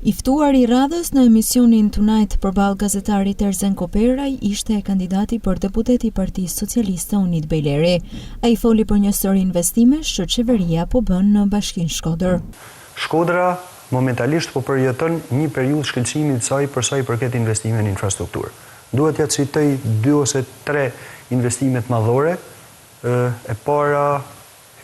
I ftuar I radhës në emisionin Tonight përballë gazetarit Erzen Koperaj ishte kandidati për deputet I Partisë Socialiste Unit Bejleri. Ai foli për një sër investimesh që qeveria po bën në Bashkinë Shkodër. Shkodra momentalisht po përjeton një periudhë shkëlqimi të saj për sa I përket investimeve në infrastrukturë. Duhet ja citoj 2 ose 3 investimet madhore. E para,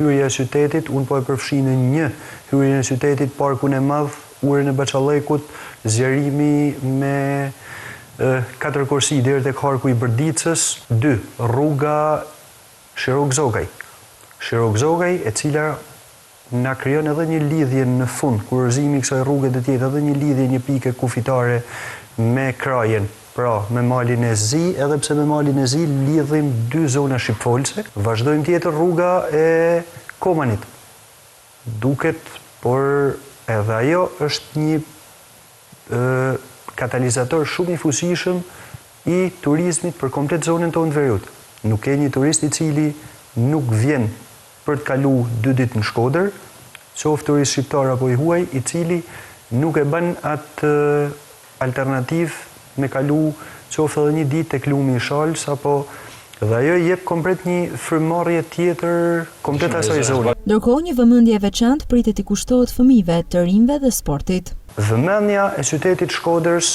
hyrja e qytetit, unë po e përfshi në një hyrjen e qytetit, parkun e madh, urën e Baçallekut, zgjerimi me 4 kursi deri tek harku I Bërdicës. 2. Rruga Shirok-Zogaj. Shirok-Zogaj, e cila na krijon edhe një lidhje në fund, kurorëzimi I kësaj rruge do të jetë edhe një lidhje, një pikë kufitare me krajen. Pra, me malin e Zi, edhe pse me malin e Zi lidhim 2 zona shqipfolse, vazhdojmë tjetër rruga e Komanit. Duket, por edhe ajo është një katalizator shumë I fuqishëm I turizmit për komplet zonën tonë të Veriut. Nuk ke një turist I cili nuk vjen për të kalu 2 ditë në Shkodër, qoftë turist shqiptar apo I huaj, I cili nuk e bën atë alternativ me kalu qoftë edhe një ditë tek lumi I Shalës, apo dhe ajo jep komplet një frymëmarrje tjetër komplet asaj zone. Ndërkohë, një vëmendje e veçantë pritet I kushtohet fëmijëve, të rinjve dhe sportit. Vëmendja e qytetit Shkodrës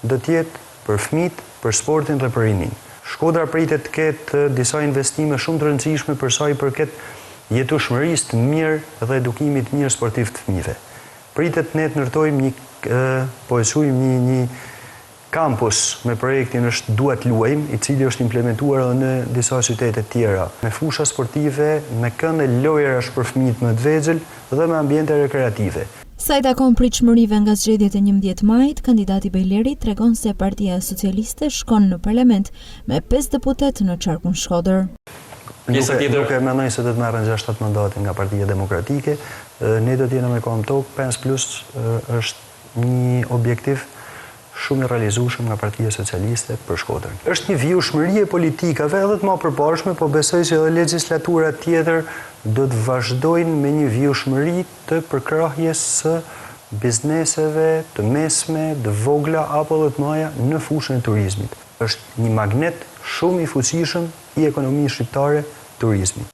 do të jetë për fëmijët, për sportin dhe për rinin. Shkodra pritet të ketë disa investime shumë të rëndësishme për sa I përket jetueshmërisë të mirë dhe edukimit të mirë sportiv të fëmijëve. Pritet ne të ndërtojmë një kampus me projektin është Duat Luajmë, I cili është implementuar edhe në disa qytete tjera, me fusha sportive, me këndë lojrash për fëmijët më të vegjël dhe me ambiente rekreative. Sa I takon pritshmërive nga zgjedhjet e 11 majit, kandidati Bejleri tregon se Partia Socialiste shkon në parlament me 5 deputet në qarkun Shkodër. Nuk e mendoj se do të merren 6-7 mandate nga Partia Demokratike, ne do të jemi me kohën tokë, 5+ është një objektiv shumë I realizueshëm nga Partia Socialiste për Shkodrën. Është një vijshmëri e politikave edhe të më përparshme, po besoj se edhe legjislatura tjetër do të vazhdojnë me një vijshmëri të përkrahjes së bizneseve të mesme, të vogla apo edhe të mëdha në fushën e turizmit. Është një magnet shumë I fuqishëm I ekonomisë shqiptare turizmi.